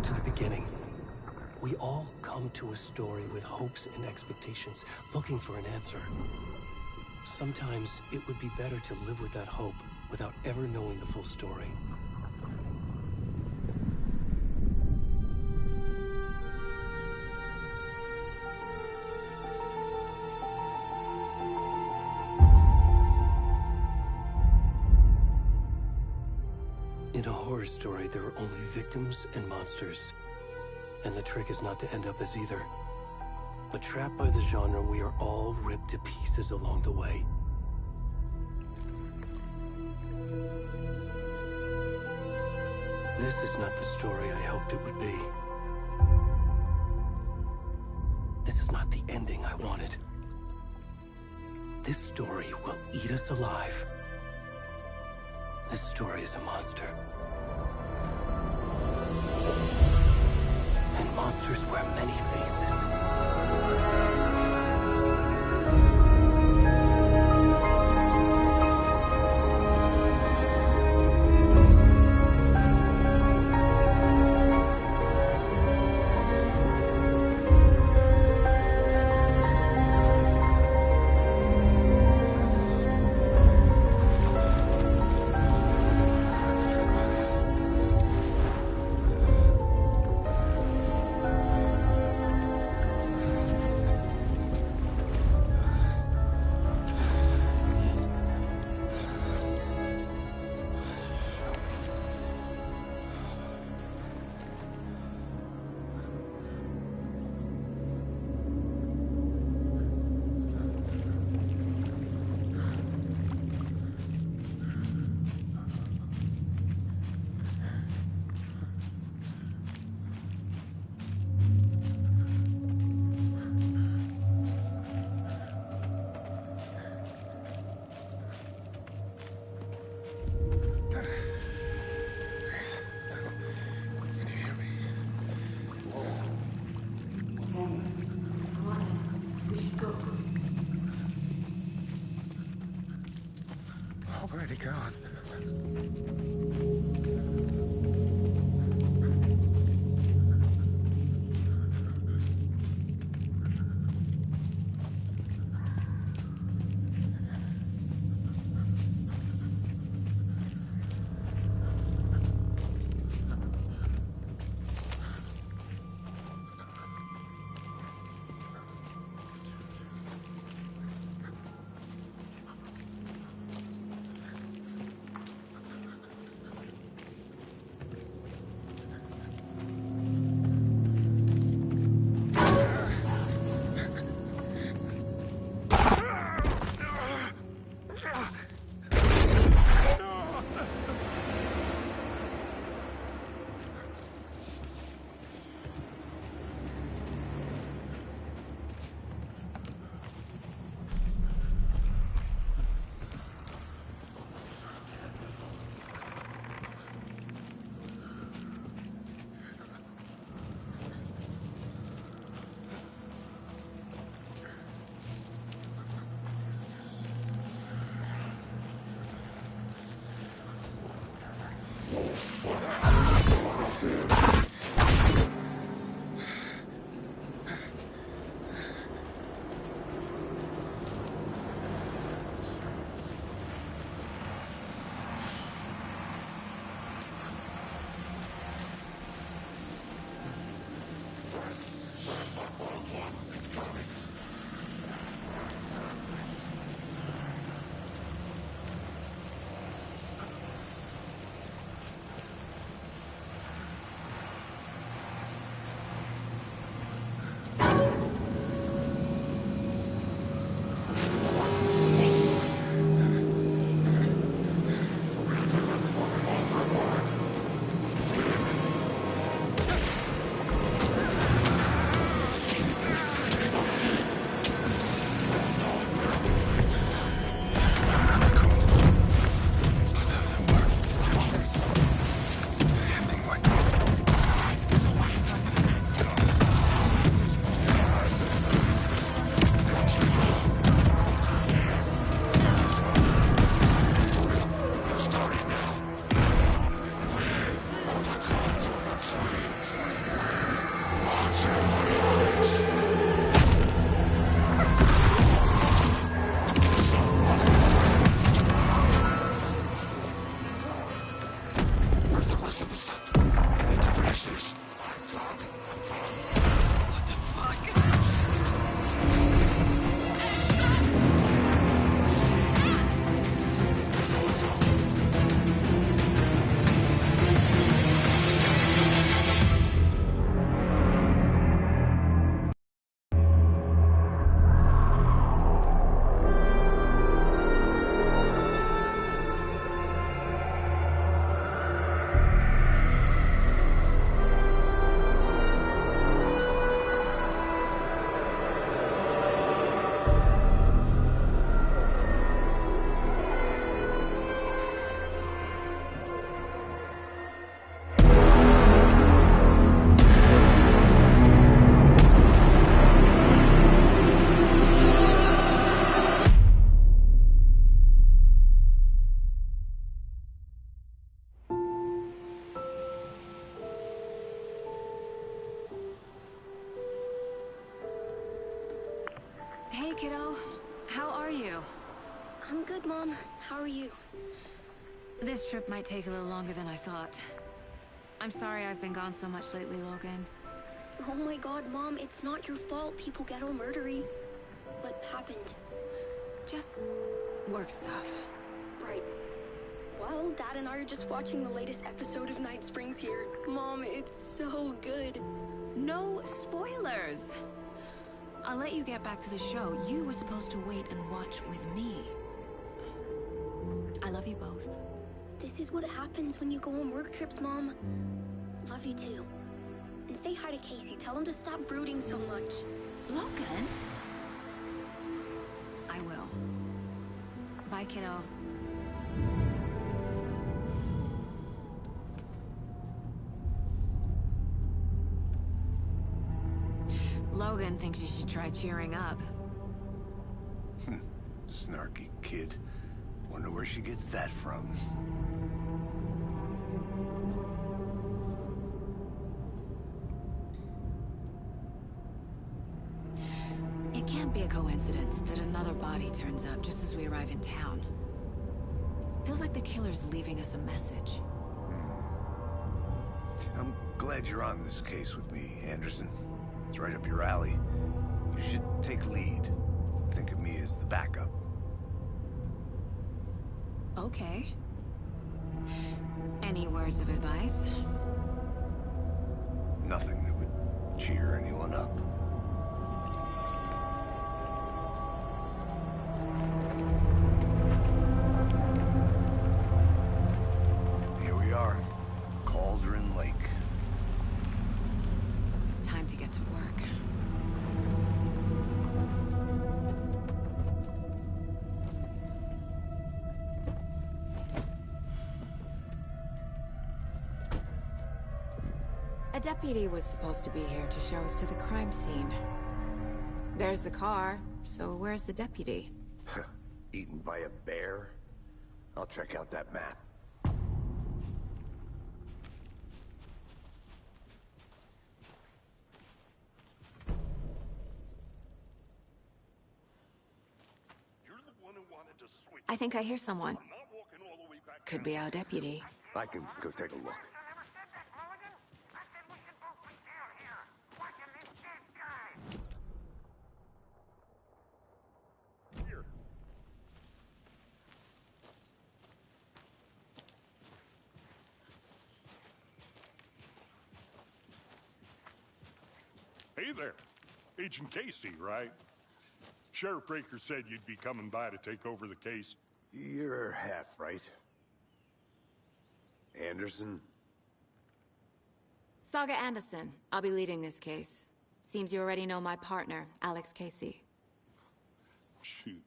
to the beginning. We all come to a story with hopes and expectations, looking for an answer. Sometimes it would be better to live with that hope without ever knowing the full story. In a horror story, there are only victims and monsters. And the trick is not to end up as either. But trapped by the genre, we are all ripped to pieces along the way. This is not the story I hoped it would be. This is not the ending I wanted. This story will eat us alive. This story is a monster. And monsters wear many faces. Where'd he gone? I'm good, Mom. How are you? This trip might take a little longer than I thought. I'm sorry I've been gone so much lately, Logan. Oh my god, Mom, it's not your fault people get all murdery. What happened? Just work stuff. Right. Well, Dad and I are just watching the latest episode of Night Springs here. Mom, it's so good. No spoilers! I'll let you get back to the show. You were supposed to wait and watch with me. I love you both. This is what happens when you go on work trips, Mom. Love you too. And say hi to Casey. Tell him to stop brooding so much. Logan? I will. Bye, kiddo. Logan thinks you should try cheering up. Snarky kid. Wonder where she gets that from. It can't be a coincidence that another body turns up just as we arrive in town. Feels like the killer's leaving us a message. I'm glad you're on this case with me, Anderson. It's right up your alley. You should take lead. Think of me as the backup. Okay. Any words of advice? Nothing that would cheer anyone up. Here we are. Cauldron Lake. Time to get to work. A deputy was supposed to be here to show us to the crime scene. There's the car, so where's the deputy? Eaten by a bear? I'll check out that map. I think I hear someone. Could be our deputy. I can go take a look. Hey there. Agent Casey, right? Sheriff Breaker said you'd be coming by to take over the case. You're half right. Anderson? Saga Anderson. I'll be leading this case. Seems you already know my partner, Alex Casey. Shoot.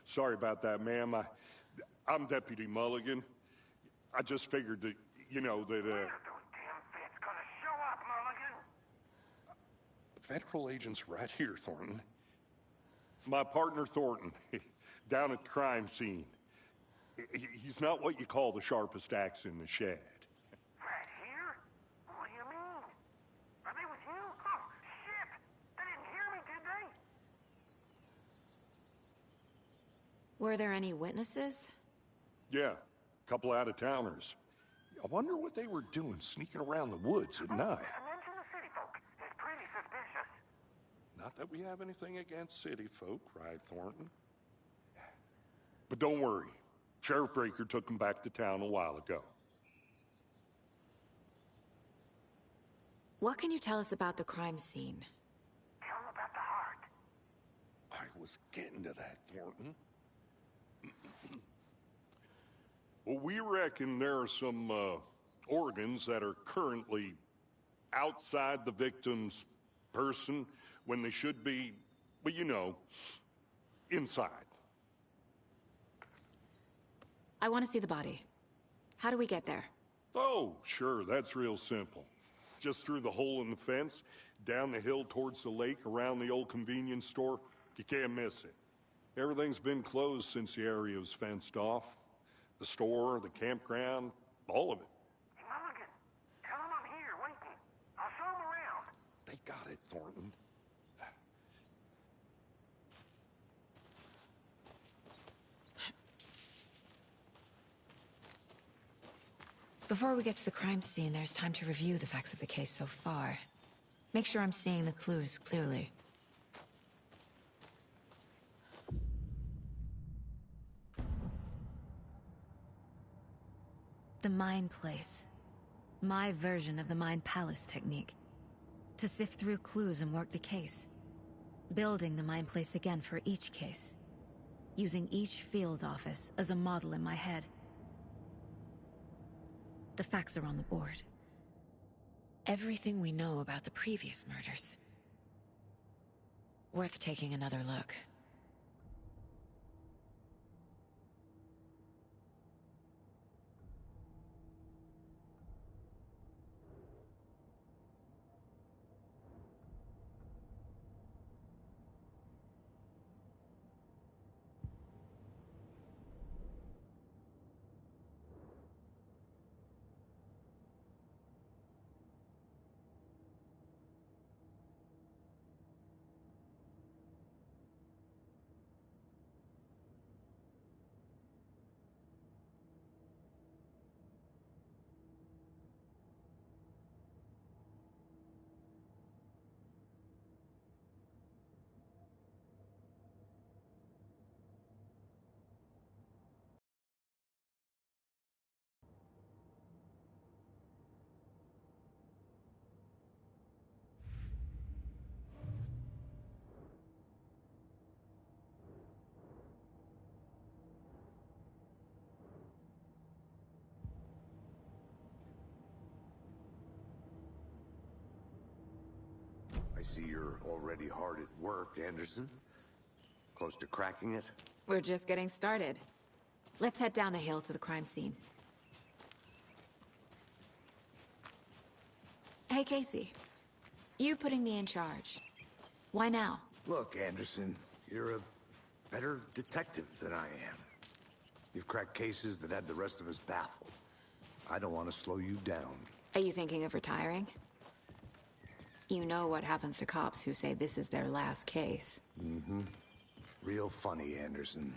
Sorry about that, ma'am. I'm Deputy Mulligan. I just figured that, you know, that, Federal agent's right here, Thornton. My partner, Thornton, down at the crime scene. He's not what you call the sharpest axe in the shed. Right here? What do you mean? Are they with you? Oh, shit! They didn't hear me, did they? Were there any witnesses? Yeah, a couple out-of-towners. I wonder what they were doing sneaking around the woods at night. Mention the city folk. It's pretty suspicious. Not that we have anything against city folk, right, Thornton? But don't worry. Sheriff Breaker took them back to town a while ago. What can you tell us about the crime scene? Tell them about the heart. I was getting to that, Thornton. Well, we reckon there are some organs that are currently outside the victim's person when they should be, well, you know, inside. I want to see the body. How do we get there? Oh, sure, that's real simple. Just through the hole in the fence, down the hill towards the lake, around the old convenience store. You can't miss it. Everything's been closed since the area was fenced off. The store, the campground, all of it. Hey, Mulligan, tell them I'm here, waiting. I'll show them around. They got it, Thornton. Before we get to the crime scene, there's time to review the facts of the case so far. Make sure I'm seeing the clues clearly. The Mind Place. My version of the Mind Palace technique. To sift through clues and work the case. Building the Mind Place again for each case. Using each field office as a model in my head. The facts are on the board. Everything we know about the previous murders. Worth taking another look. I see you're already hard at work, Anderson. Close to cracking it? We're just getting started. Let's head down the hill to the crime scene. Hey, Casey. You putting me in charge. Why now? Look, Anderson, you're a better detective than I am. You've cracked cases that had the rest of us baffled. I don't want to slow you down. Are you thinking of retiring? You know what happens to cops who say this is their last case. Mm-hmm. Real funny, Anderson.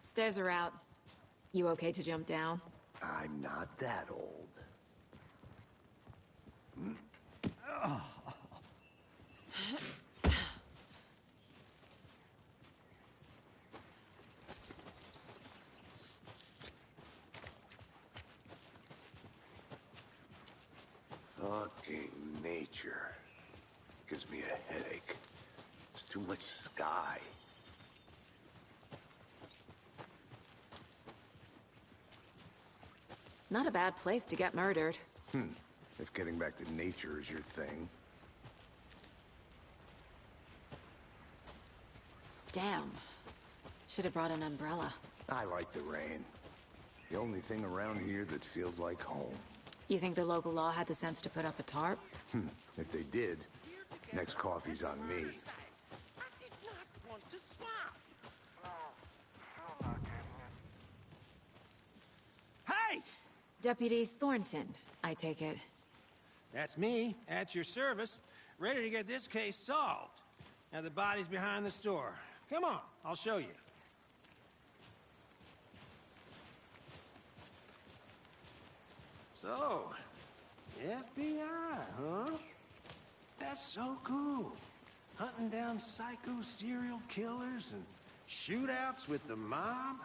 Stairs are out. You okay to jump down? I'm not that old. Fucking nature. Gives me a headache. There's too much sky. Not a bad place to get murdered. If getting back to nature is your thing. Damn. Should have brought an umbrella. I like the rain. The only thing around here that feels like home. You think the local law had the sense to put up a tarp? If they did, next coffee's on me. I did not want to swap. No, sure not getting it. Hey! Deputy Thornton, I take it. That's me, at your service, ready to get this case solved. Now the body's behind the store. Come on, I'll show you. So, FBI, huh? That's so cool. Hunting down psycho serial killers and shootouts with the mob?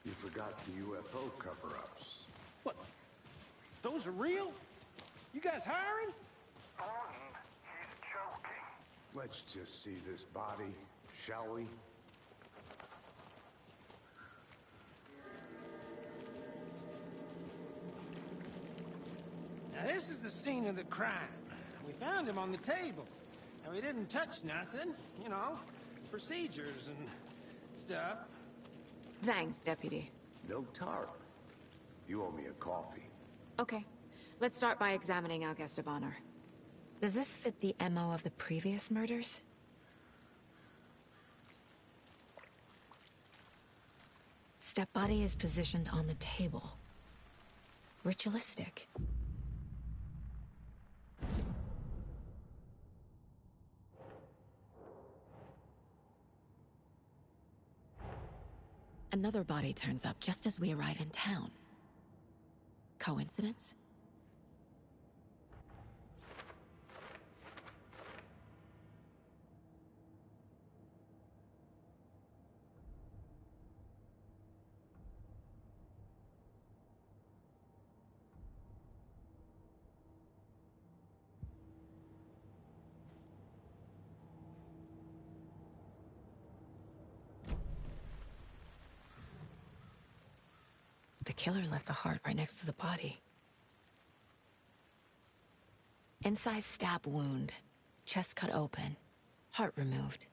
You forgot the UFO cover-ups. What? Those are real? You guys hiring? Thornton, he's joking. Let's just see this body, shall we? Now this is the scene of the crime. We found him on the table. And we didn't touch nothing, you know, procedures and stuff. Thanks, Deputy. No tarp. You owe me a coffee. Okay. Let's start by examining our guest of honor. Does this fit the MO of the previous murders? Step body is positioned on the table. Ritualistic. Another body turns up just as we arrive in town. Coincidence? The killer left the heart right next to the body. Incised stab wound, chest cut open, heart removed.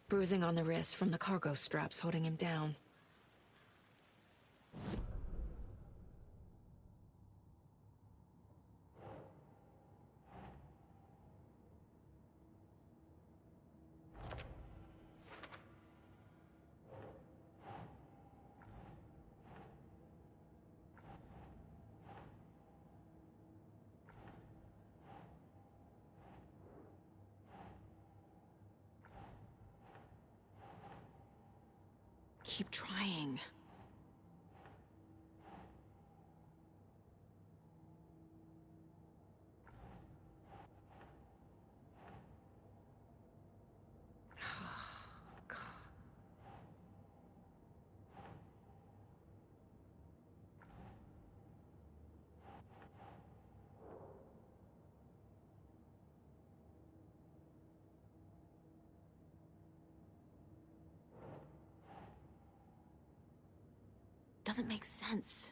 Bruising on the wrist from the cargo straps holding him down. Keep trying. Doesn't make sense.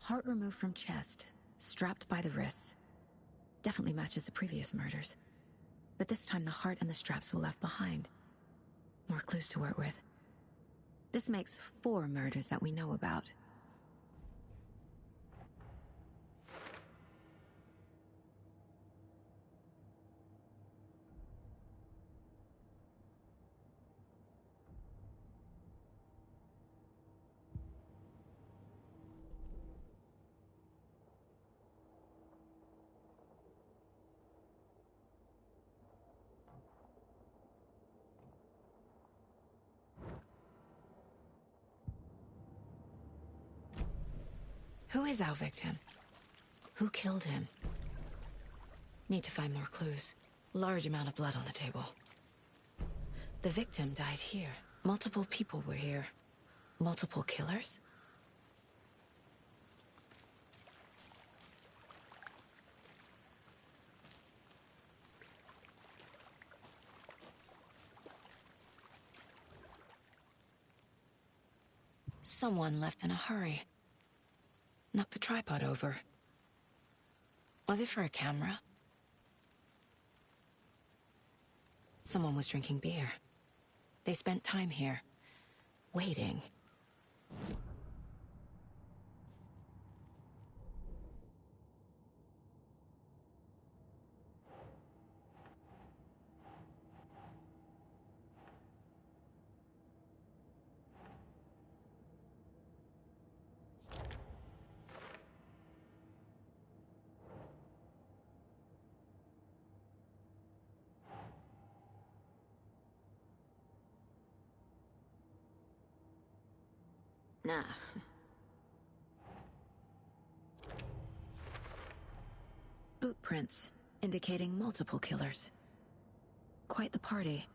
Heart removed from chest, strapped by the wrists. Definitely matches the previous murders. But this time the heart and the straps were left behind. More clues to work with. This makes 4 murders that we know about. Who is our victim? Who killed him? Need to find more clues. Large amount of blood on the table. The victim died here. Multiple people were here. Multiple killers? Someone left in a hurry. Knocked the tripod over. Was it for a camera? Someone was drinking beer. They spent time here, waiting. Nah. Boot prints, indicating multiple killers. Quite the party.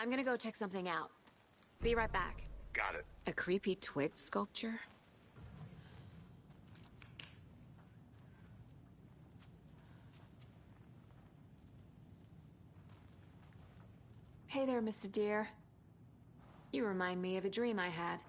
I'm gonna go check something out. Be right back. Got it. A creepy twig sculpture? Hey there, Mr. Deer. You remind me of a dream I had.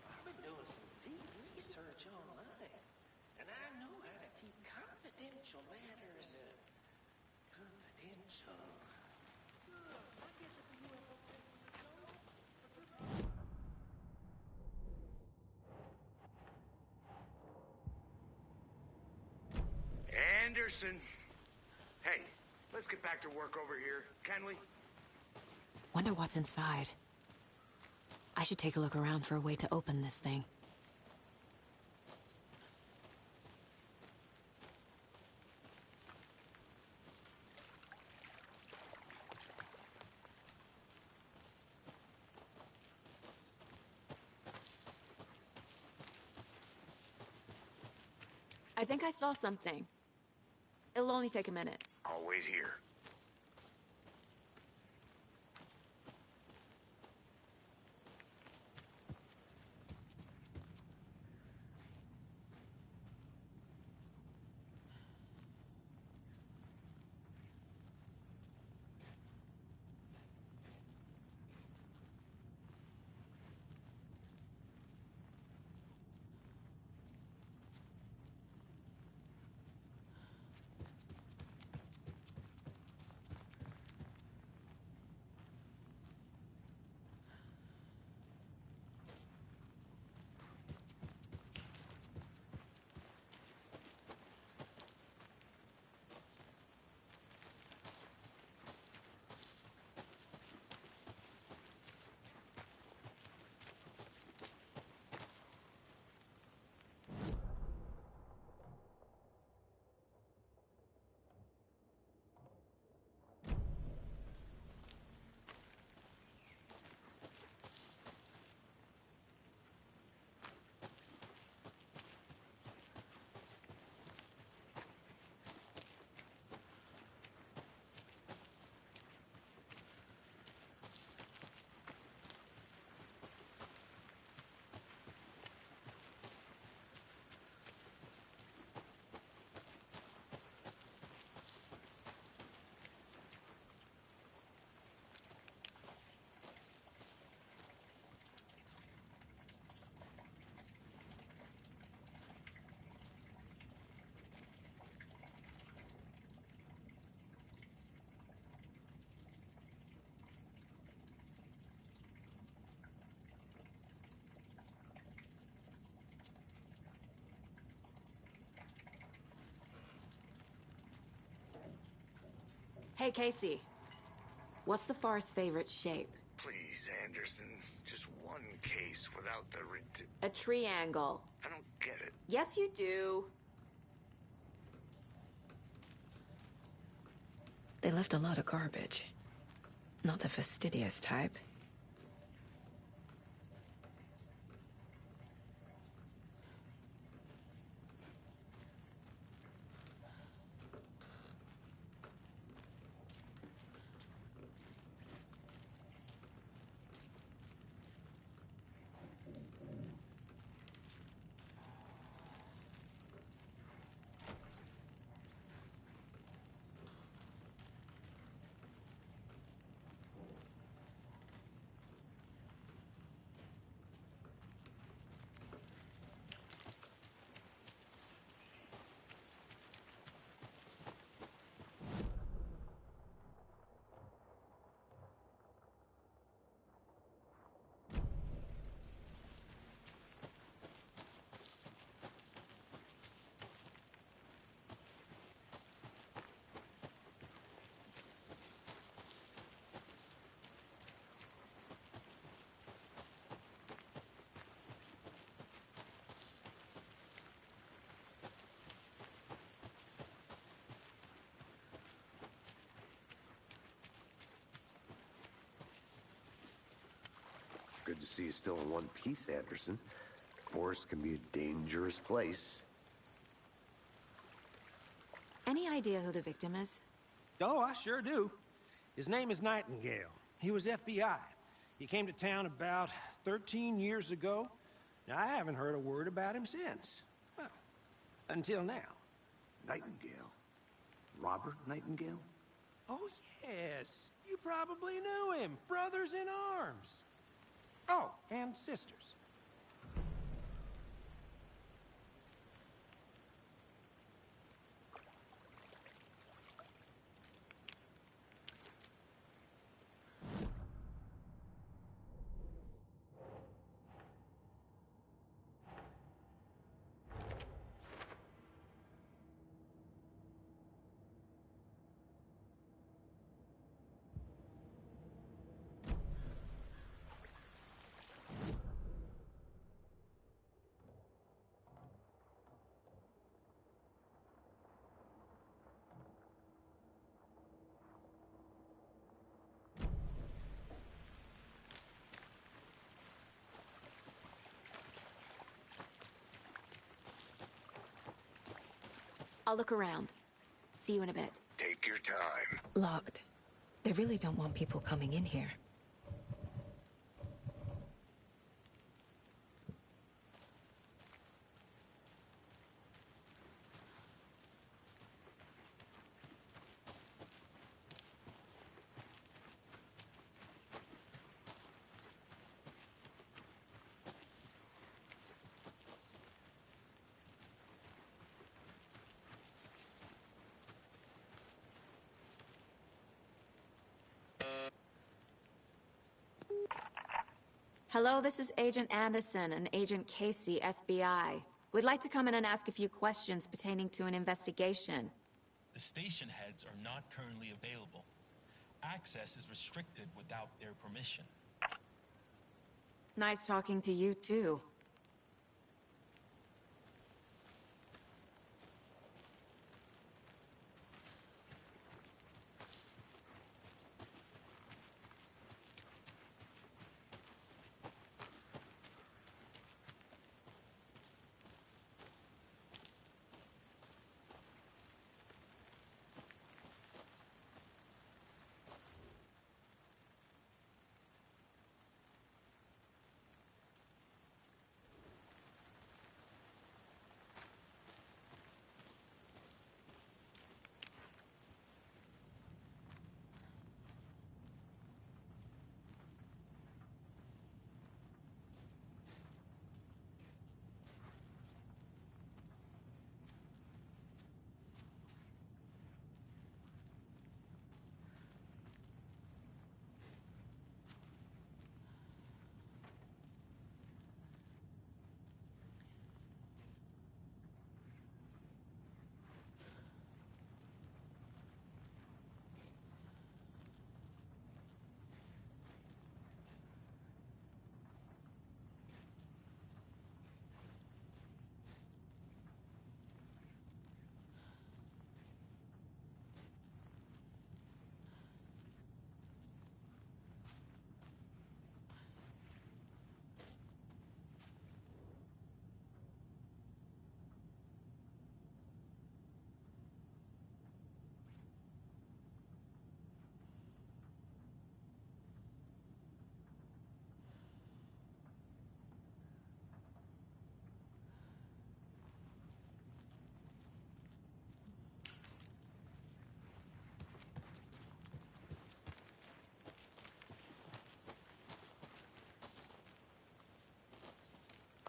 I've been doing some deep research online, and I know how to keep confidential matters confidential. Anderson. Hey, let's get back to work over here, can we? Wonder what's inside. I should take a look around for a way to open this thing. I think I saw something. It'll only take a minute. I'll wait here. Hey, Casey. What's the far's favorite shape? Please, Anderson. Just one case without the A triangle. I don't get it. Yes, you do. They left a lot of garbage. Not the fastidious type. Good to see you still in one piece, Anderson. Forest can be a dangerous place. Any idea who the victim is? Oh, I sure do. His name is Nightingale. He was FBI. He came to town about 13 years ago. Now, I haven't heard a word about him since. Well, until now. Nightingale? Robert Nightingale? Oh, yes. You probably knew him. Brothers in arms. Oh, and sisters. I'll look around. See you in a bit. Take your time. Locked. They really don't want people coming in here. Hello, this is Agent Anderson and Agent Casey, FBI. We'd like to come in and ask a few questions pertaining to an investigation. The station heads are not currently available. Access is restricted without their permission. Nice talking to you, too.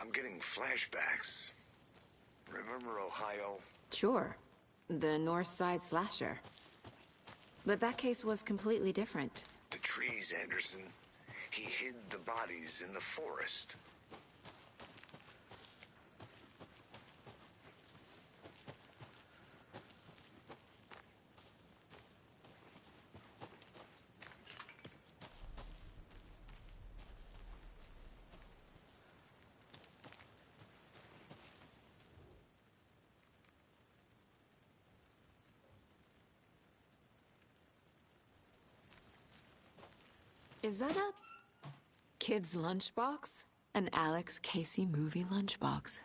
I'm getting flashbacks. Remember Ohio? Sure. The North Side slasher. But that case was completely different. The trees, Anderson. He hid the bodies in the forest. Is that a kid's lunchbox? An Alex Casey movie lunchbox.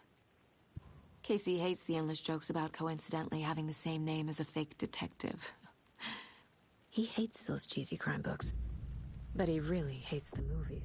Casey hates the endless jokes about coincidentally having the same name as a fake detective. He hates those cheesy crime books, but he really hates the movies.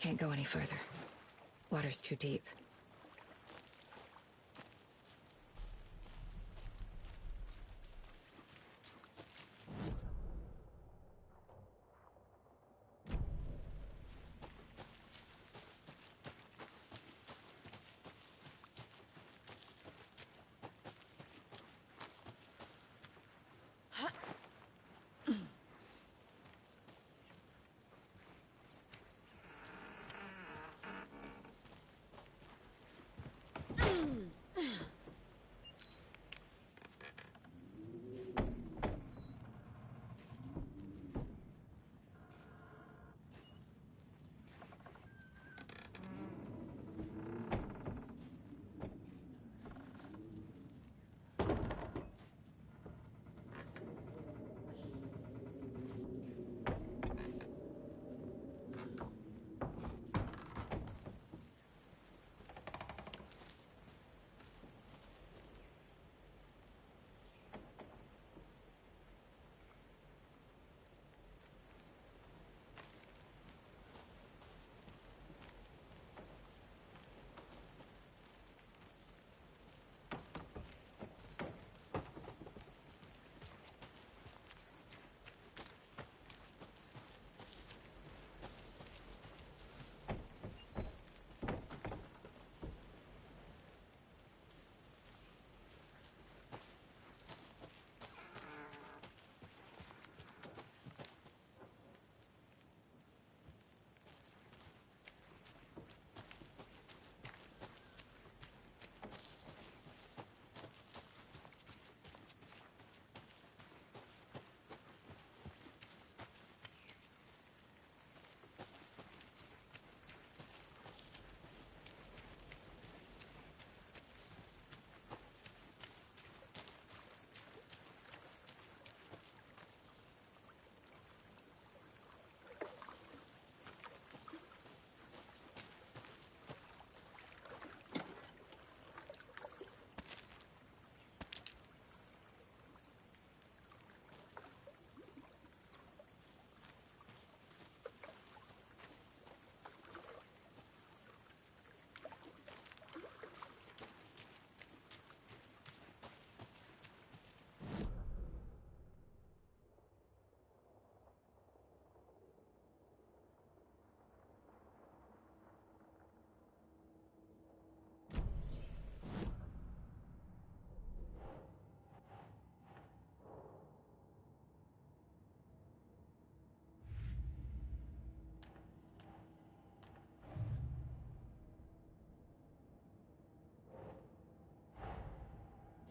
Can't go any further. Water's too deep.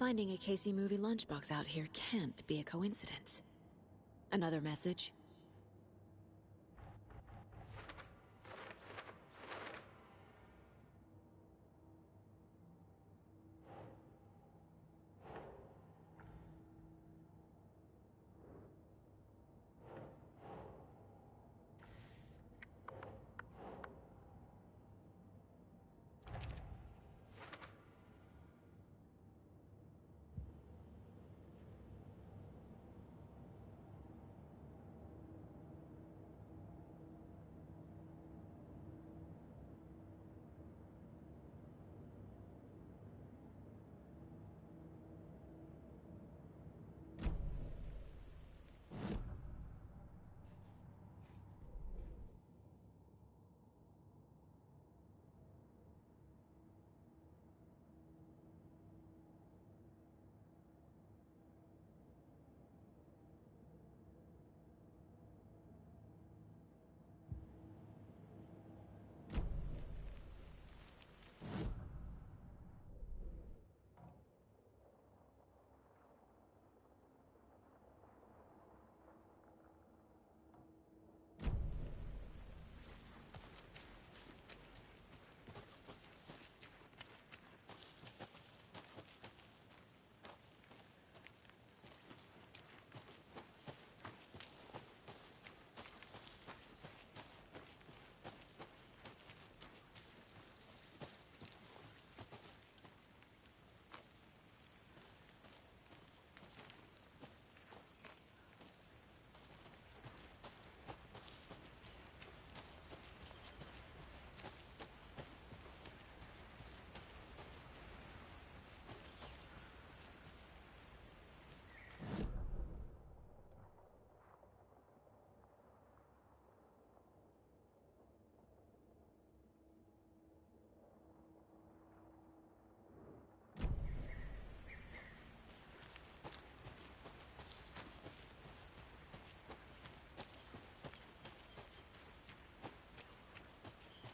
Finding a Casey movie lunchbox out here can't be a coincidence. Another message?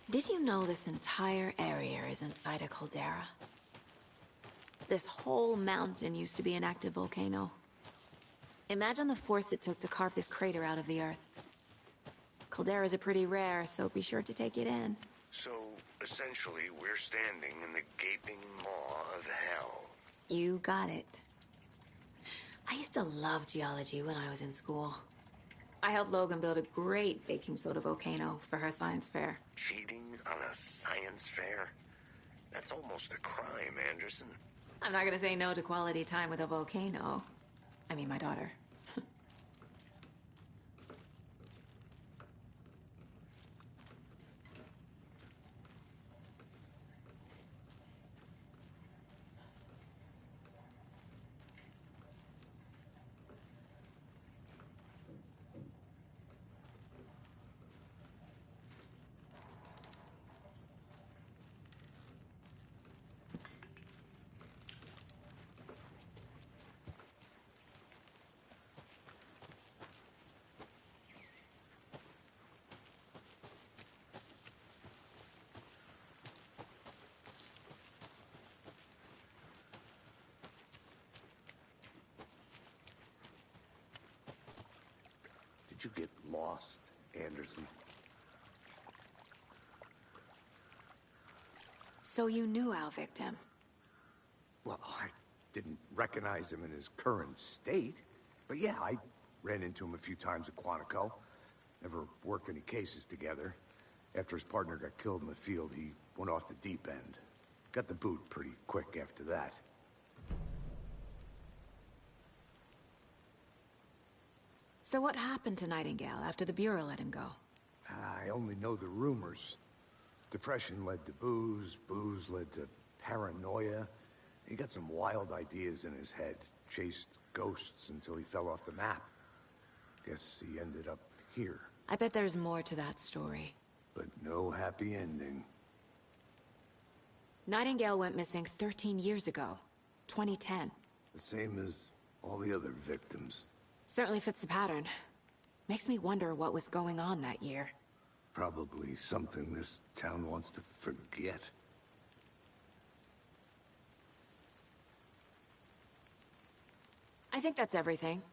Did you know this entire area is inside a caldera? This whole mountain used to be an active volcano. Imagine the force it took to carve this crater out of the earth. Calderas are pretty rare, so be sure to take it in. So, essentially, we're standing in the gaping maw of hell. You got it. I used to love geology when I was in school. I helped Logan build a great baking soda volcano for her science fair. Cheating on a science fair? That's almost a crime, Anderson. I'm not gonna say no to quality time with a volcano. I mean, my daughter. Did you get lost, Anderson? So you knew our victim? Well, I didn't recognize him in his current state. But yeah, I ran into him a few times at Quantico. Never worked any cases together. After his partner got killed in the field, he went off the deep end. Got the boot pretty quick after that. So what happened to Nightingale after the Bureau let him go? I only know the rumors. Depression led to booze, booze led to paranoia. He got some wild ideas in his head, chased ghosts until he fell off the map. Guess he ended up here. I bet there's more to that story. But no happy ending. Nightingale went missing 13 years ago, 2010. The same as all the other victims. Certainly fits the pattern. Makes me wonder what was going on that year. Probably something this town wants to forget. I think that's everything.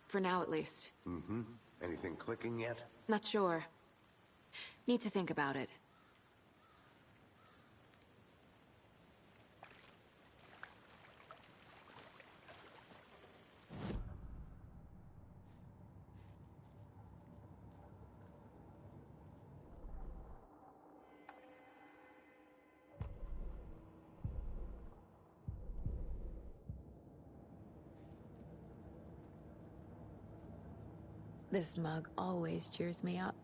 For now, at least. Mm-hmm. Anything clicking yet? Not sure. Need to think about it. This mug always cheers me up.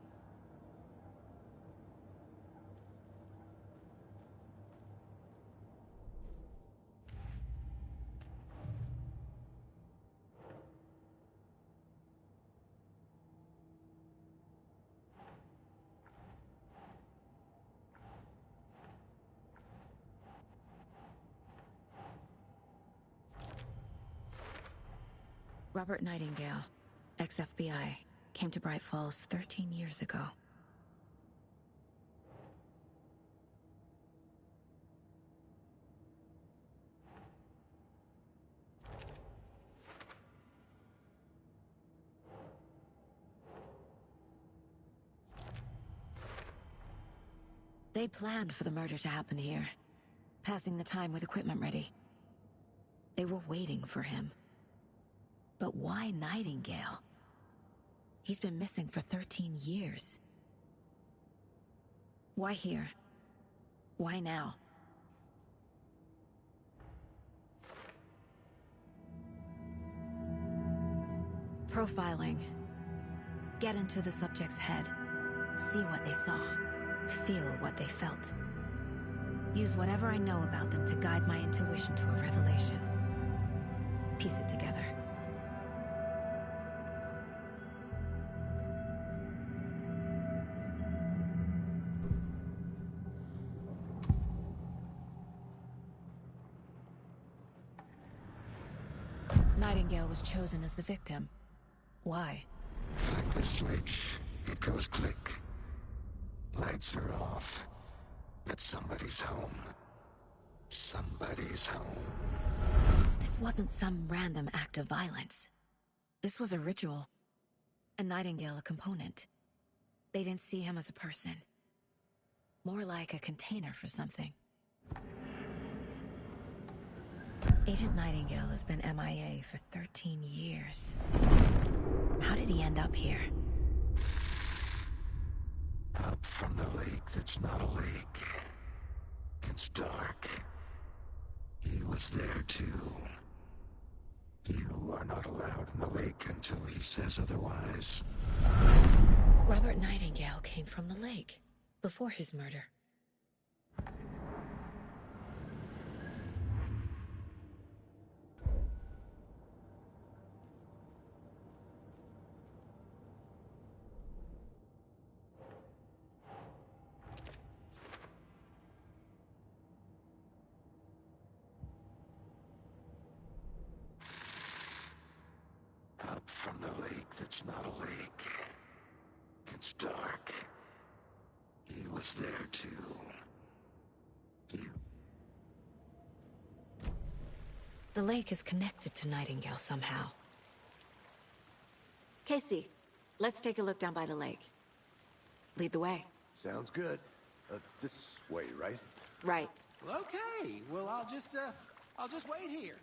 Robert Nightingale, ex-FBI, came to Bright Falls 13 years ago. They planned for the murder to happen here, passing the time with equipment ready. They were waiting for him. But why Nightingale? He's been missing for 13 years. Why here? Why now? Profiling. Get into the subject's head. See what they saw. Feel what they felt. Use whatever I know about them to guide my intuition to a revelation. Piece it together. Nightingale was chosen as the victim. Why? Flick the switch. It goes click. Lights are off. But somebody's home. Somebody's home. This wasn't some random act of violence. This was a ritual. And Nightingale a component. They didn't see him as a person. More like a container for something. Agent Nightingale has been MIA for 13 years. How did he end up here? Up from the lake that's not a lake. It's dark. He was there too. You are not allowed in the lake until he says otherwise. Robert Nightingale came from the lake, before his murder. Up from the lake that's not a lake. It's dark. He was there too. The lake is connected to Nightingale somehow. Casey, let's take a look down by the lake. Lead the way. Sounds good. This way, right? Right. Okay, well, I'll just wait here.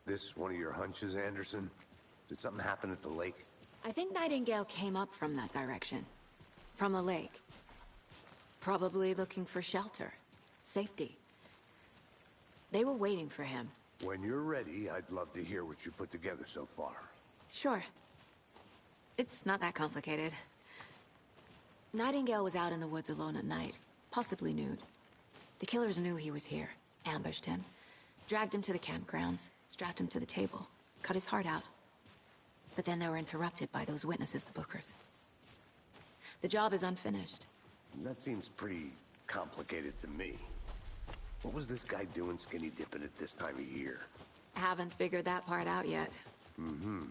This one of your hunches, Anderson? Did something happen at the lake? I think Nightingale came up from that direction. From the lake. Probably looking for shelter. Safety. They were waiting for him. When you're ready, I'd love to hear what you put together so far. Sure. It's not that complicated. Nightingale was out in the woods alone at night, possibly nude. The killers knew he was here, ambushed him, dragged him to the campgrounds, strapped him to the table, cut his heart out. But then they were interrupted by those witnesses, the Bookers. The job is unfinished. That seems pretty complicated to me. What was this guy doing skinny dipping at this time of year? Haven't figured that part out yet. Mm-hmm.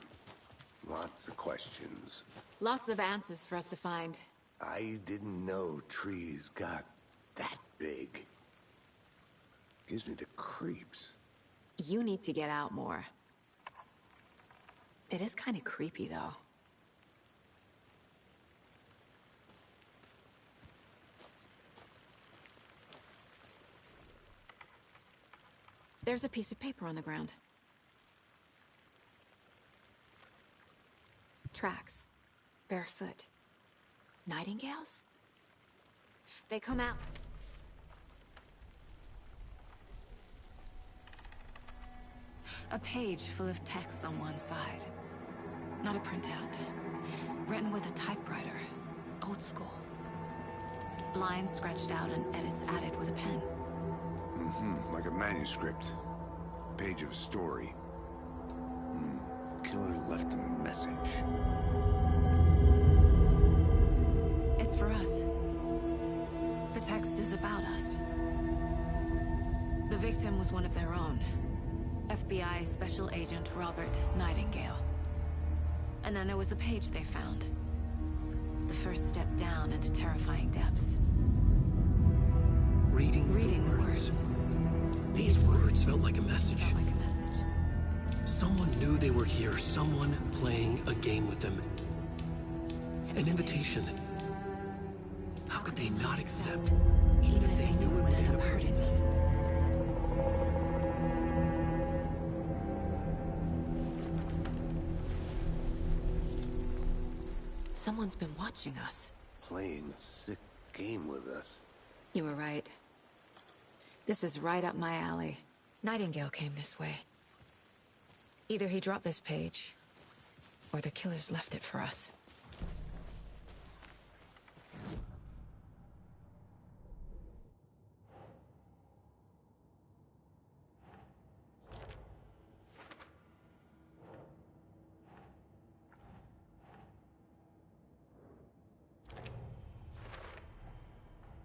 Lots of questions. Lots of answers for us to find. I didn't know trees got that big. Gives me the creeps. You need to get out more. It is kind of creepy, though. There's a piece of paper on the ground. Tracks. Barefoot. Nightingales? They come out. A page full of text on one side. Not a printout. Written with a typewriter. Old school. Lines scratched out and edits added with a pen. Like a manuscript. Page of a story. Killer left a message. It's for us. The text is about us. The victim was one of their own. FBI Special Agent Robert Nightingale. And then there was the page they found. The first step down into terrifying depths. Reading the words. These words felt like a message. Someone knew they were here, someone playing a game with them. An invitation. How could they not accept, even if they knew it would end up hurting them? Someone's been watching us. Playing a sick game with us. You were right. This is right up my alley. Nightingale came this way. Either he dropped this page, or the killers left it for us.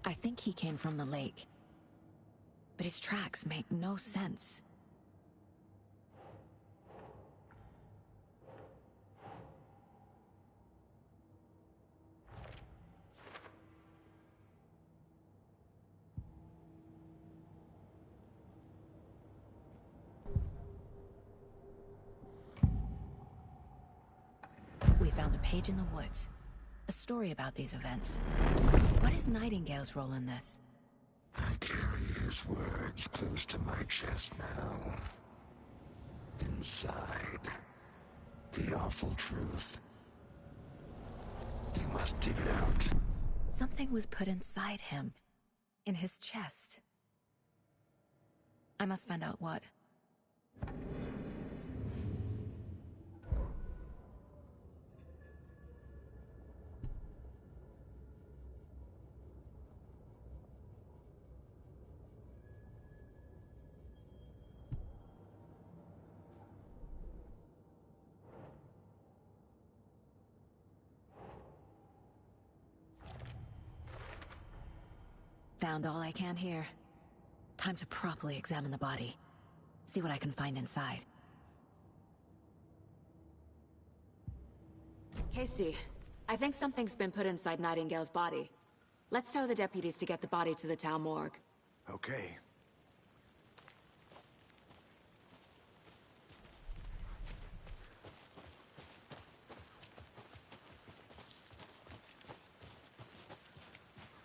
I think he came from the lake. But his tracks make no sense. We found a page in the woods. A story about these events. What is Nightingale's role in this? I carry his words close to my chest now. Inside, the awful truth. You must dig it out. Something was put inside him. In his chest. I must find out what. Found all I can here. Time to properly examine the body. See what I can find inside. Casey, I think something's been put inside Nightingale's body. Let's tell the deputies to get the body to the town morgue. Okay.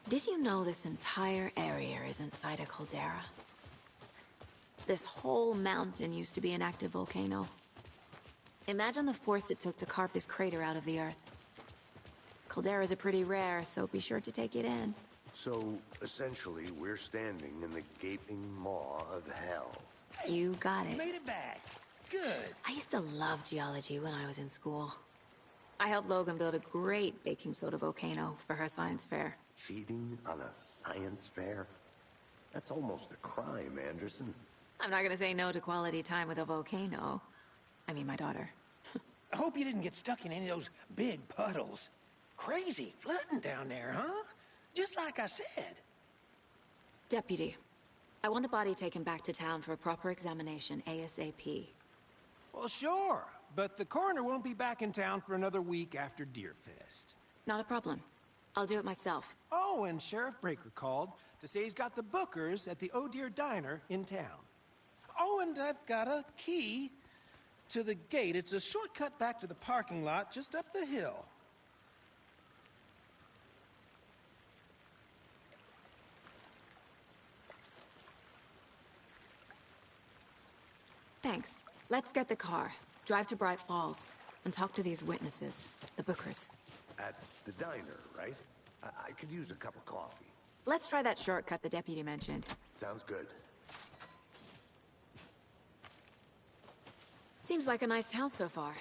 Did you know this entire area is inside a caldera? This whole mountain used to be an active volcano. Imagine the force it took to carve this crater out of the earth. Calderas are pretty rare, so be sure to take it in. So, essentially, we're standing in the gaping maw of hell. You got it. Made it back. Good. I used to love geology when I was in school. I helped Logan build a great baking soda volcano for her science fair. Cheating on a science fair? That's almost a crime, Anderson. I'm not gonna say no to quality time with a volcano. I mean, my daughter. I hope you didn't get stuck in any of those big puddles. Crazy flooding down there, huh? Just like I said. Deputy, I want the body taken back to town for a proper examination, ASAP. Well, sure. But the coroner won't be back in town for another week after Deerfest. Not a problem. I'll do it myself. Oh, and Sheriff Breaker called to say he's got the Bookers at the Oh Dear Diner in town. Oh, and I've got a key to the gate. It's a shortcut back to the parking lot just up the hill. Thanks. Let's get the car, drive to Bright Falls, and talk to these witnesses, the Bookers. At the diner, right? I could use a cup of coffee. Let's try that shortcut the deputy mentioned. Sounds good. Seems like a nice town so far.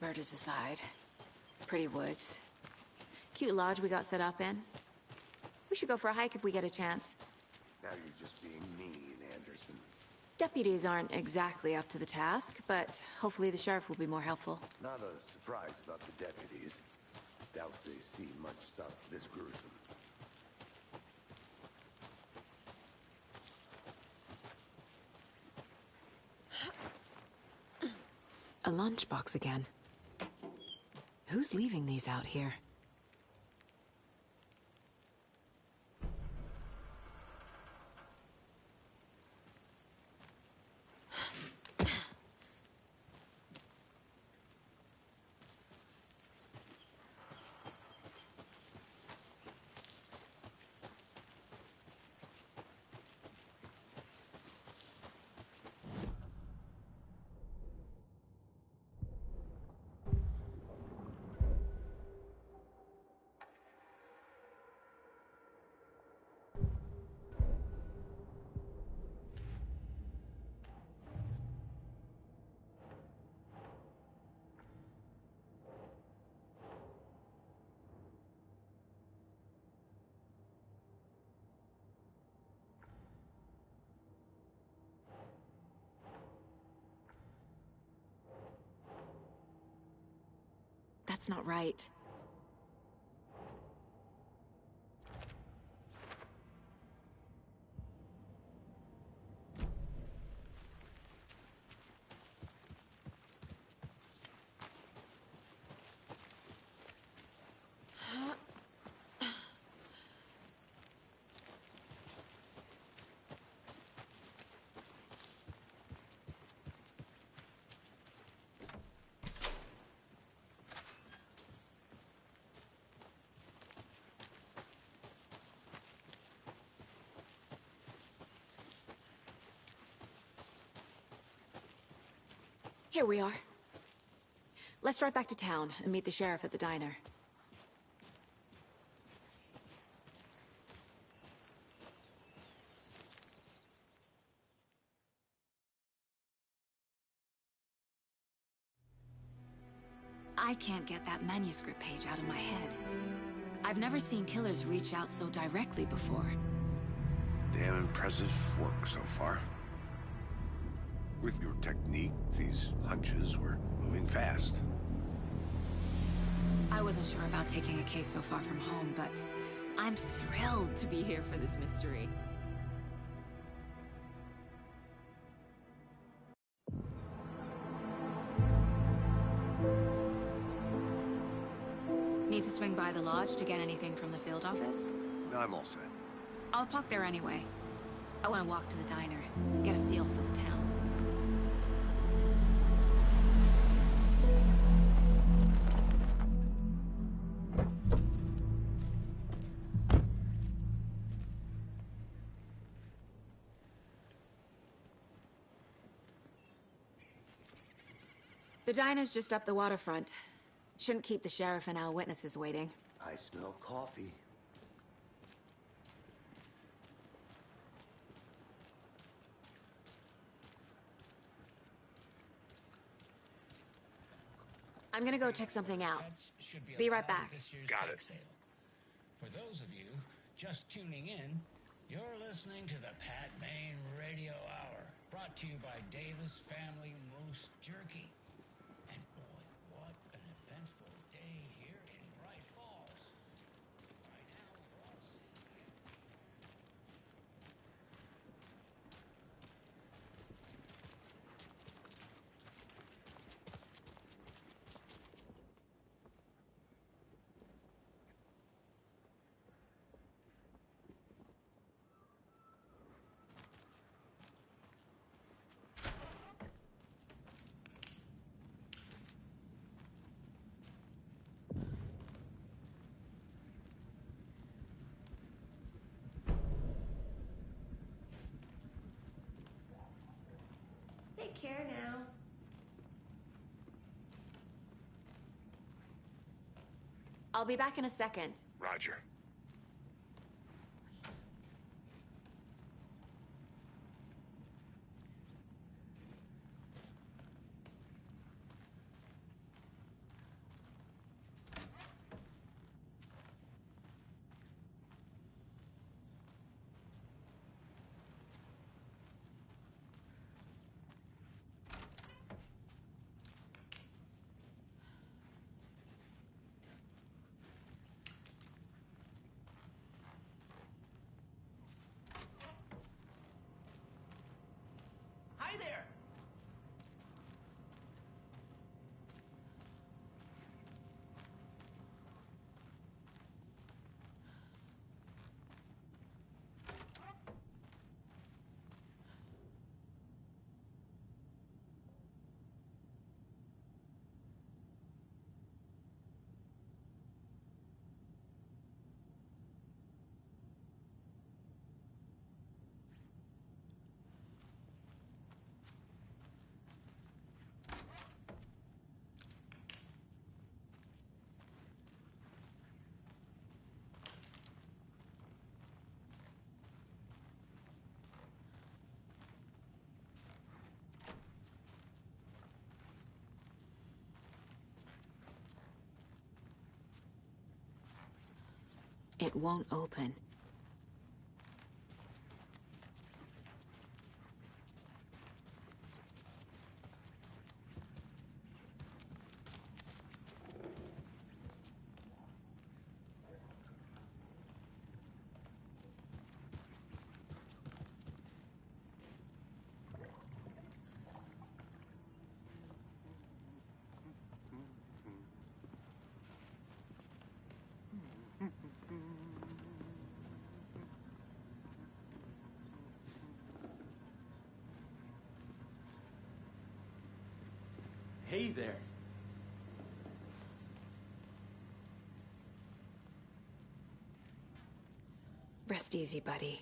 Murders aside. Pretty woods. Cute lodge we got set up in. We should go for a hike if we get a chance. Now you're just being mean, Anderson. Deputies aren't exactly up to the task, but hopefully the sheriff will be more helpful. Not a surprise about the deputies. Doubt they see much stuff this gruesome. A lunchbox again. Who's leaving these out here? That's not right. Here we are. Let's drive back to town and meet the sheriff at the diner. I can't get that manuscript page out of my head. I've never seen killers reach out so directly before. Damn impressive work so far. With your technique, these hunches were moving fast. I wasn't sure about taking a case so far from home, but I'm thrilled to be here for this mystery. Need to swing by the lodge to get anything from the field office? I'm all set. I'll park there anyway. I want to walk to the diner, get a feel for the town. The diner's just up the waterfront. Shouldn't keep the sheriff and our witnesses waiting. I smell coffee. I'm gonna go check something out. Be right back. Got it. For those of you just tuning in, you're listening to the Pat Maine Radio Hour, brought to you by Davis Family Moose Jerky. And boy, what an eventful day here in Bright Falls. Right now, we're all sitting here. Take care now. I'll be back in a second. Roger. Hi there! It won't open. Hey there. Rest easy, buddy.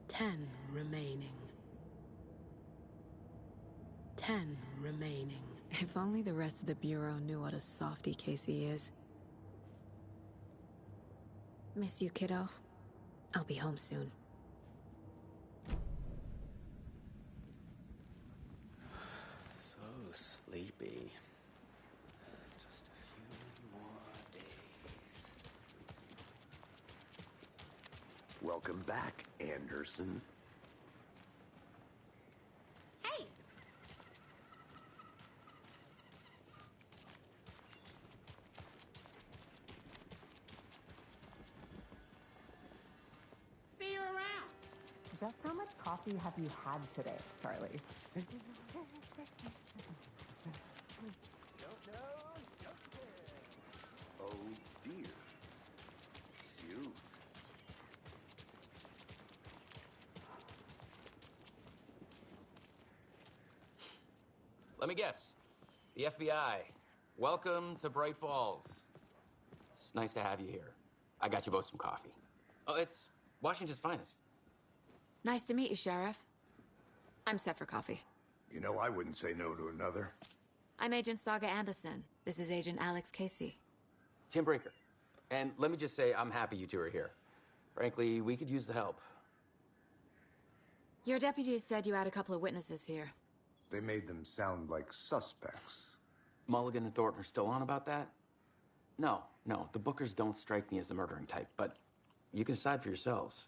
Ten remaining. 10 remaining. If only the rest of the Bureau knew what a softy Casey is. Miss you, kiddo. I'll be home soon. So sleepy. Just a few more days. Welcome back, Anderson. Hey! See you around! Just how much coffee have you had today, Charlie? Oh dear. You. Let me guess. The FBI. Welcome to Bright Falls. It's nice to have you here. I got you both some coffee. Oh, it's Washington's finest. Nice to meet you, Sheriff. I'm set for coffee. You know, I wouldn't say no to another. I'm Agent Saga Anderson. This is Agent Alex Casey. Tim Brinker. And let me just say, I'm happy you two are here. Frankly, we could use the help. Your deputies said you had a couple of witnesses here. They made them sound like suspects. Mulligan and Thornton are still on about that? No, the Bookers don't strike me as the murdering type, but you can decide for yourselves.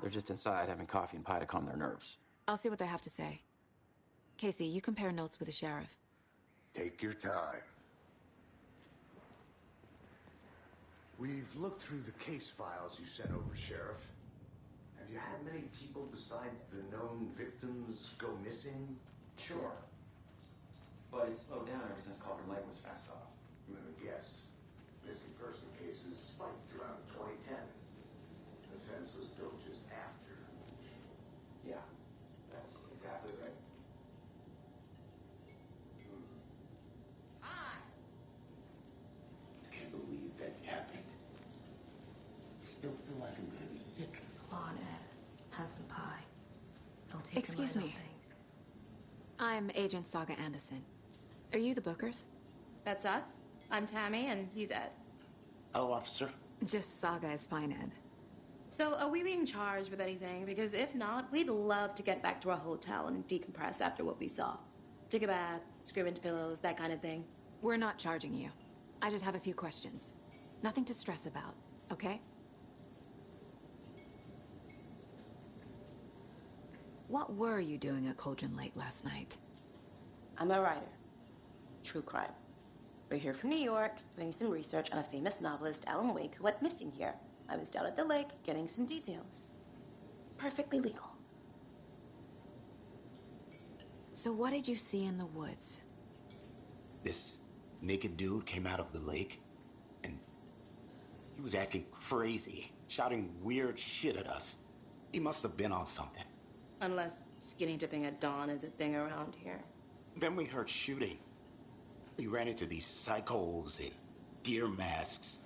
They're just inside having coffee and pie to calm their nerves. I'll see what they have to say. Casey, you compare notes with the sheriff. Take your time. We've looked through the case files you sent over, Sheriff. Have you had many people besides the known victims go missing? Sure. But it's slowed down ever since Cauldron Lake was fenced off. Yes. Missing person cases spiked around 2010. The fence was built just after. Yeah, that's exactly right. Can't believe that happened. I still feel like I'm gonna be sick. Come on, Ed. Have some pie. I'll take Excuse me. I'm Agent Saga Anderson. Are you the Bookers? That's us. I'm Tammy, and he's Ed. Hello, officer. Just Saga is fine, Ed. So, are we being charged with anything? Because if not, we'd love to get back to our hotel and decompress after what we saw. Take a bath, scream into pillows, that kind of thing. We're not charging you. I just have a few questions. Nothing to stress about, okay? What were you doing at Cauldron Lake last night? I'm a writer. True crime. We're here from New York, doing some research on a famous novelist, Alan Wake, who went missing here. I was down at the lake, getting some details. Perfectly legal. So what did you see in the woods? This naked dude came out of the lake, and he was acting crazy, shouting weird shit at us. He must have been on something. Unless skinny dipping at dawn is a thing around here. Then we heard shooting. We ran into these psychos in deer masks.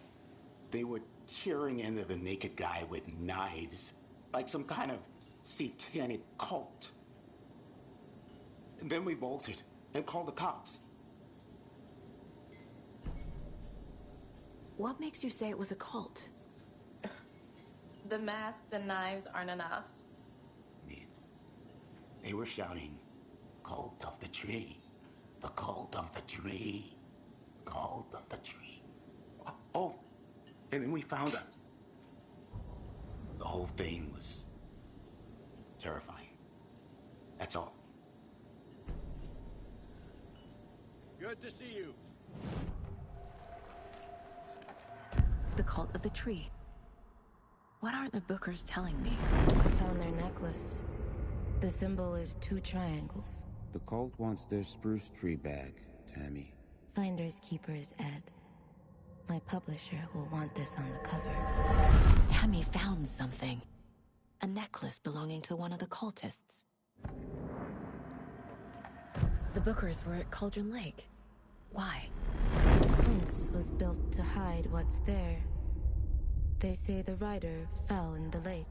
They were tearing into the naked guy with knives, like some kind of satanic cult. And then we bolted and called the cops. What makes you say it was a cult? The masks and knives aren't enough. They were shouting, "Cult of the tree, the cult of the tree, cult of the tree." Oh, and then we found it. The whole thing was terrifying. That's all. Good to see you. The cult of the tree. What are the Bookers telling me? I found their necklace. The symbol is 2 triangles. The cult wants their spruce tree back, Tammy. Finders keepers, Ed. My publisher will want this on the cover. Tammy found something. A necklace belonging to one of the cultists. The Bookers were at Cauldron Lake. Why? The fence was built to hide what's there. They say the rider fell in the lake.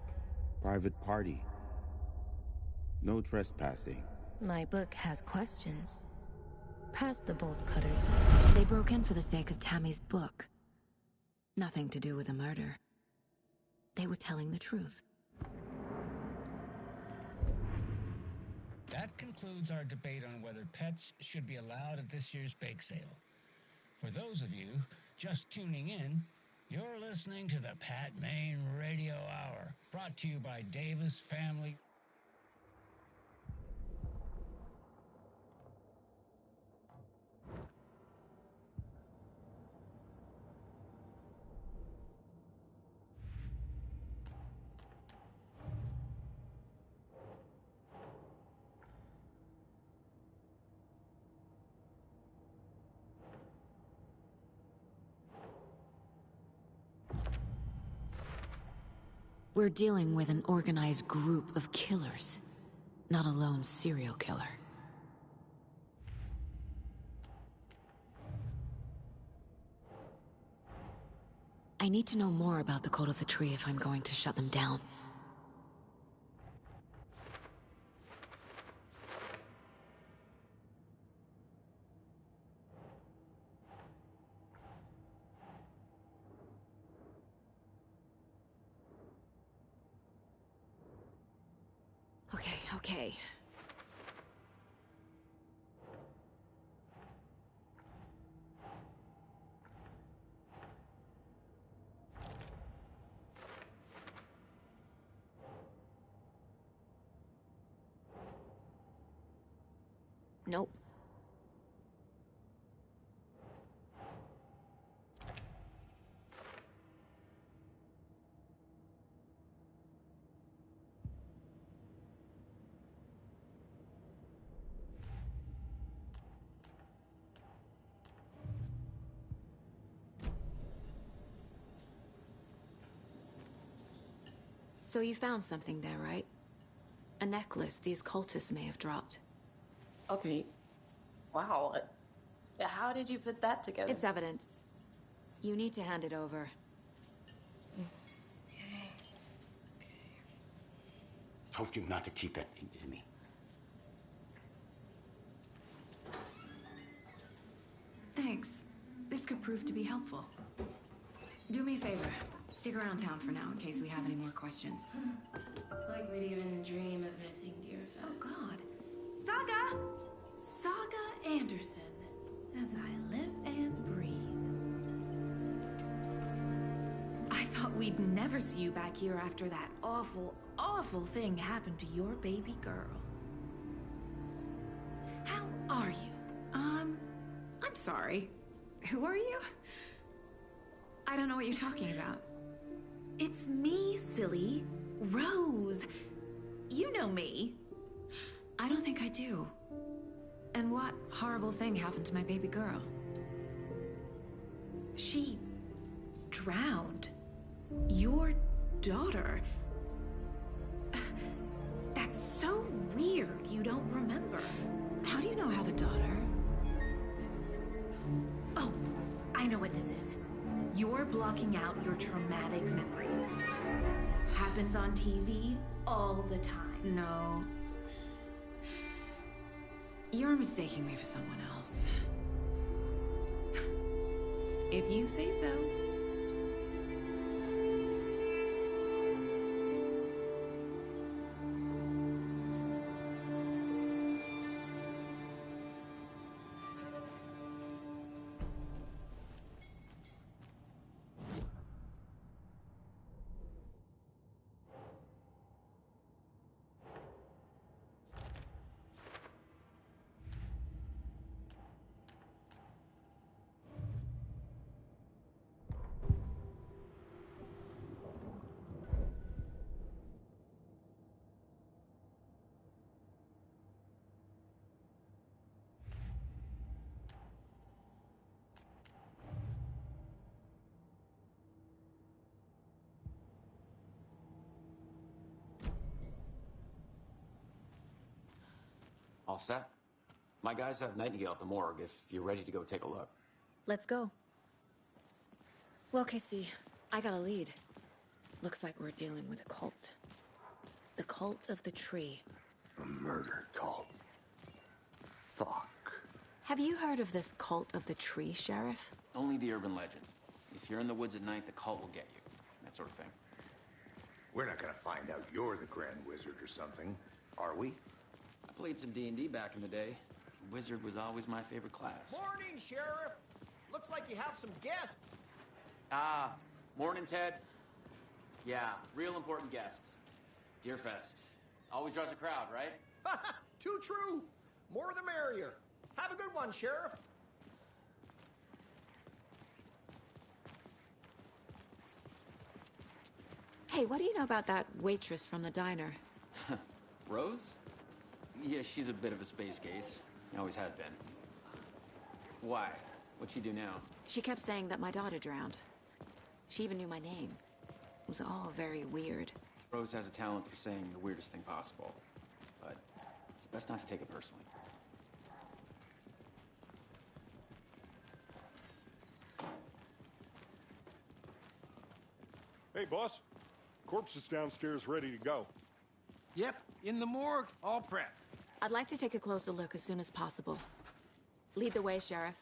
Private party. No trespassing. My book has questions. Past the bolt cutters. They broke in for the sake of Tammy's book. Nothing to do with a murder. They were telling the truth. That concludes our debate on whether pets should be allowed at this year's bake sale. For those of you just tuning in, you're listening to the Pat Maine Radio Hour, brought to you by Davis Family. We're dealing with an organized group of killers, not a lone serial killer. I need to know more about the Cult of the Tree if I'm going to shut them down. Okay. Nope. So you found something there, right? A necklace these cultists may have dropped. Okay. Wow. How did you put that together? It's evidence. You need to hand it over. Told you not to keep that thing to me. Thanks. This could prove to be helpful. Do me a favor. Stick around town for now in case we have any more questions. Like we'd even dream of missing Deerfest. Oh, God. Saga! Saga Anderson. As I live and breathe. I thought we'd never see you back here after that awful, awful thing happened to your baby girl. How are you? I'm sorry. Who are you? I don't know what you're talking about. It's me, silly. Rose. You know me. I don't think I do. And what horrible thing happened to my baby girl? She drowned. Your daughter. That's so weird you don't remember. How do you know I have a daughter? Oh, I know what this is. You're blocking out your traumatic memories. Happens on TV all the time. No. You're mistaking me for someone else. If you say so. All set? My guys have Nightingale at the morgue if you're ready to go take a look. Let's go. Well, Casey, I got a lead. Looks like we're dealing with a cult. The Cult of the Tree. A murder cult. Fuck. Have you heard of this Cult of the Tree, Sheriff? Only the urban legend. If you're in the woods at night, the cult will get you. That sort of thing. We're not gonna find out you're the Grand Wizard or something, are we? I played some D&D back in the day. Wizard was always my favorite class. Morning, Sheriff. Looks like you have some guests. Ah, morning, Ted. Yeah, real important guests. Deerfest. Always draws a crowd, right? Too true. More the merrier. Have a good one, Sheriff. Hey, what do you know about that waitress from the diner? Rose? Yeah, she's a bit of a space case. Always has been. Why? What'd she do now? She kept saying that my daughter drowned. She even knew my name. It was all very weird. Rose has a talent for saying the weirdest thing possible. But it's best not to take it personally. Hey, boss. Corpse is downstairs ready to go. Yep, in the morgue, all prepped. I'd like to take a closer look as soon as possible. Lead the way, Sheriff.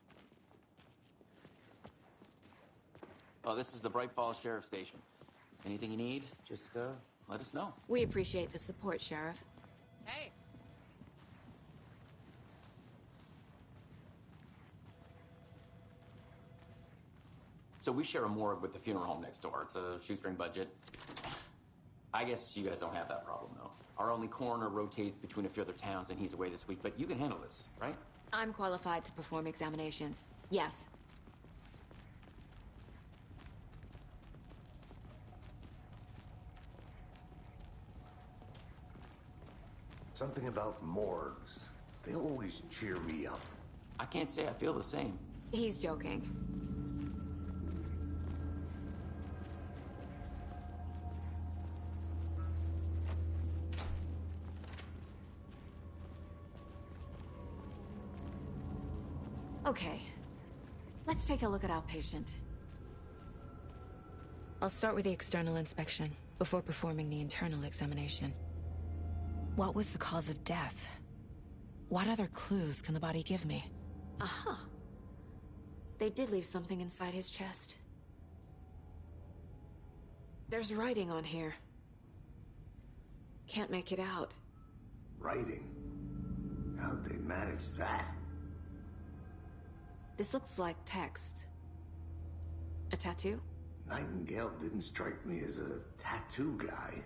Oh, this is the Bright Falls Sheriff Station. Anything you need, just let us know. We appreciate the support, Sheriff. Hey, So we share a morgue with the funeral home next door. It's a shoestring budget. I guess you guys don't have that problem, though. Our only coroner rotates between a few other towns, and he's away this week, but you can handle this, right? I'm qualified to perform examinations. Yes. Something about morgues. They always cheer me up. I can't say I feel the same. He's joking. Okay, let's take a look at our patient. I'll start with the external inspection before performing the internal examination. What was the cause of death? What other clues can the body give me? Aha. They did leave something inside his chest. There's writing on here. Can't make it out. Writing? How'd they manage that? This looks like text. A tattoo? Nightingale didn't strike me as a tattoo guy.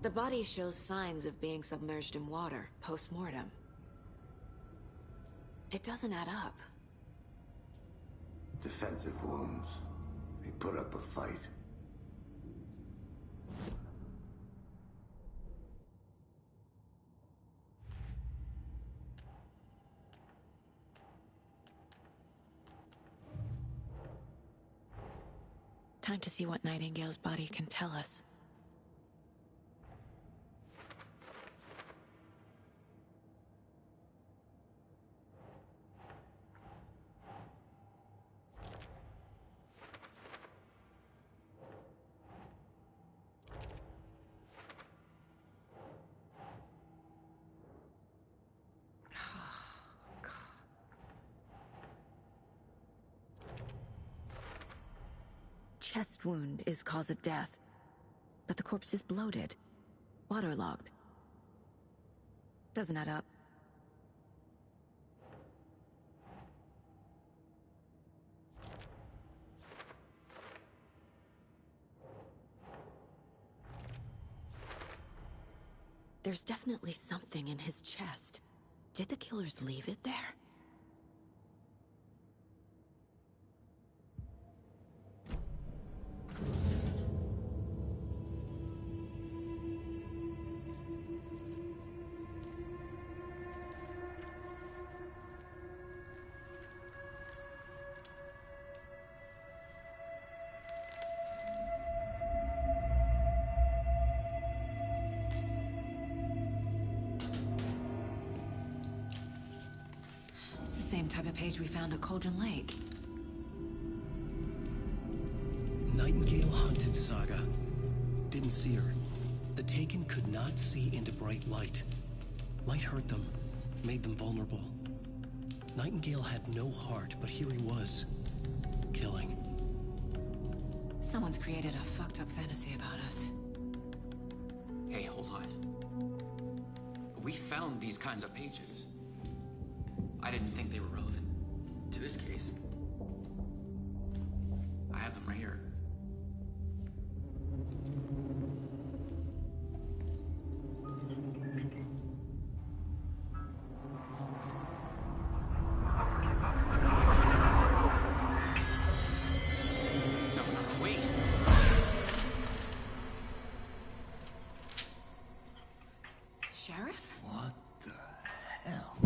The body shows signs of being submerged in water post-mortem. It doesn't add up. Defensive wounds. He put up a fight. Time to see what Nightingale's body can tell us. Chest wound is cause of death, but the corpse is bloated, waterlogged. Doesn't add up. There's definitely something in his chest. Did the killers leave it there? Same type of page we found at Cauldron Lake. Nightingale hunted Saga. Didn't see her. The Taken could not see into bright light. Light hurt them, made them vulnerable. Nightingale had no heart, but here he was, killing. Someone's created a fucked up fantasy about us. Hey, hold on. We found these kinds of pages. I didn't think they were relevant to this case. I have them right here. No, wait. Sheriff? What the hell?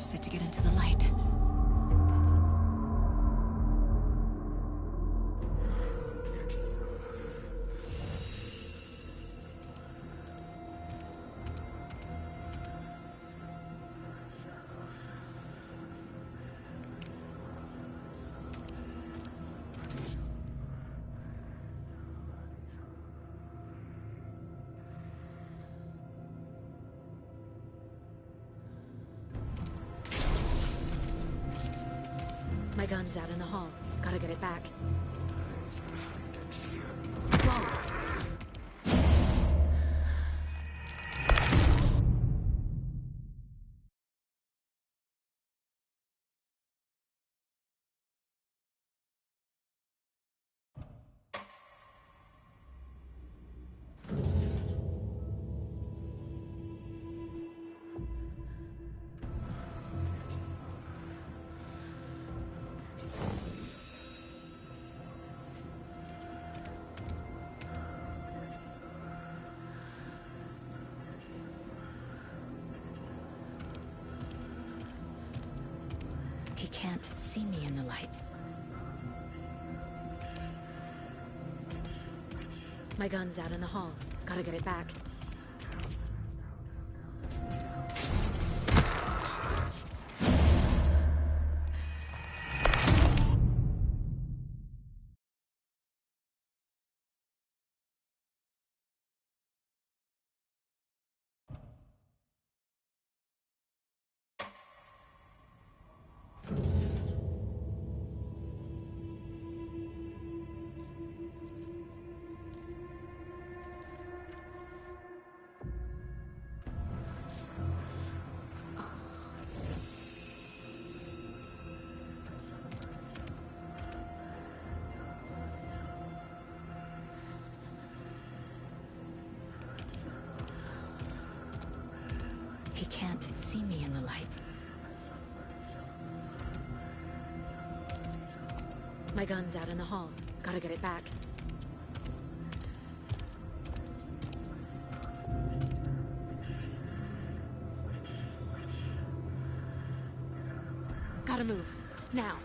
uses it to get into the light. My gun's out in the hall. Gotta get it back. He can't see me in the light. My gun's out in the hall. Gotta get it back. He can't see me in the light. My gun's out in the hall. Gotta get it back. Gotta move. Now.